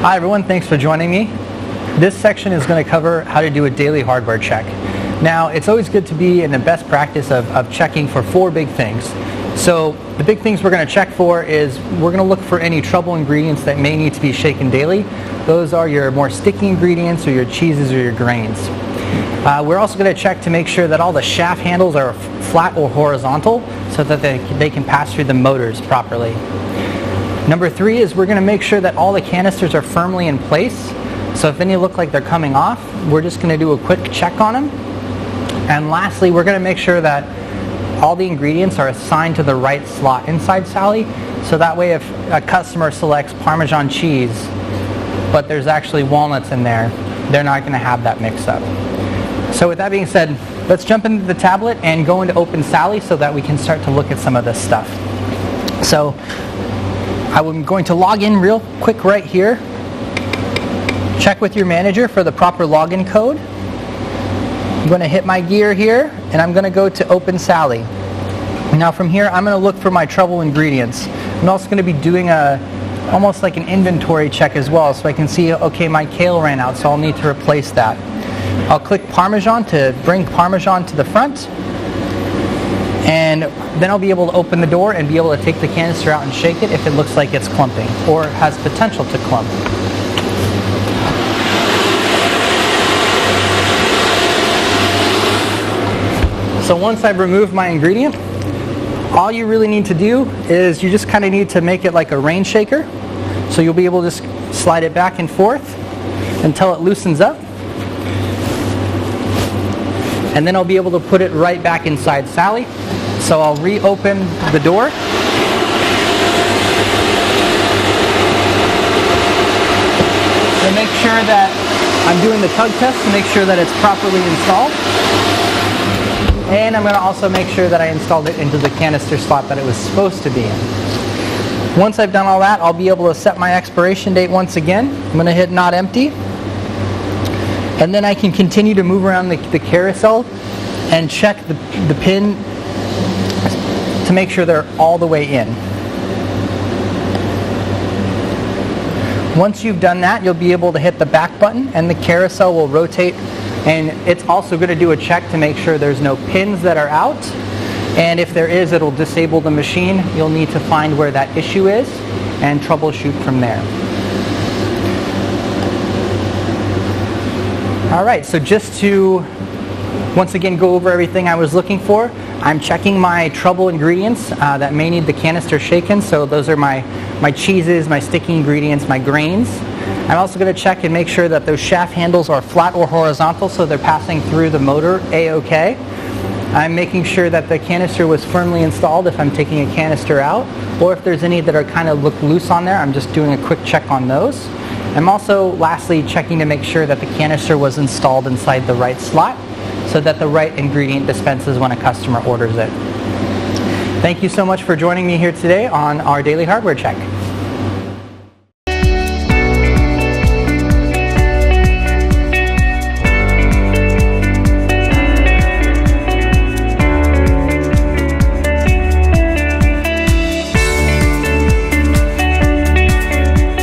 Hi everyone, thanks for joining me. This section is going to cover how to do a daily hardware check. Now, it's always good to be in the best practice of checking for 4 big things. So the big things we're going to check for is we're going to look for any trouble ingredients that may need to be shaken daily. Those are your more sticky ingredients or your cheeses or your grains. We're also going to check to make sure that all the shaft handles are flat or horizontal so that they can pass through the motors properly. Number 3 is we're going to make sure that all the canisters are firmly in place. So if any look like they're coming off, we're just going to do a quick check on them. And lastly, we're going to make sure that all the ingredients are assigned to the right slot inside Sally, so that way if a customer selects Parmesan cheese, but there's actually walnuts in there, they're not going to have that mixed up. So with that being said, let's jump into the tablet and go into Open Sally so that we can start to look at some of this stuff. So I'm going to log in real quick right here. Check with your manager for the proper login code. I'm going to hit my gear here and I'm going to go to Open Sally. Now from here I'm going to look for my trouble ingredients. I'm also going to be doing almost like an inventory check as well, so I can see, okay, my kale ran out, so I'll need to replace that. I'll click Parmesan to bring Parmesan to the front, and then I'll be able to open the door and be able to take the canister out and shake it if it looks like it's clumping or has potential to clump. So once I've removed my ingredient, all you really need to do is you just kind of need to make it like a rain shaker. So you'll be able to just slide it back and forth until it loosens up. And then I'll be able to put it right back inside Sally. So I'll reopen the door. And make sure that I'm doing the tug test to make sure that it's properly installed. And I'm going to also make sure that I installed it into the canister slot that it was supposed to be in. Once I've done all that, I'll be able to set my expiration date once again. I'm going to hit not empty. And then I can continue to move around the carousel and check the pin to make sure they're all the way in. Once you've done that, you'll be able to hit the back button and the carousel will rotate, and it's also going to do a check to make sure there's no pins that are out, and if there is, it'll disable the machine. You'll need to find where that issue is and troubleshoot from there. Alright, so just to once again go over everything I was looking for, I'm checking my trouble ingredients that may need the canister shaken. So those are my cheeses, my sticky ingredients, my grains. I'm also going to check and make sure that those shaft handles are flat or horizontal so they're passing through the motor A-OK. I'm making sure that the canister was firmly installed if I'm taking a canister out, or if there's any that are kind of look loose on there, I'm just doing a quick check on those. I'm also lastly checking to make sure that the canister was installed inside the right slot so that the right ingredient dispenses when a customer orders it. Thank you so much for joining me here today on our daily hardware check.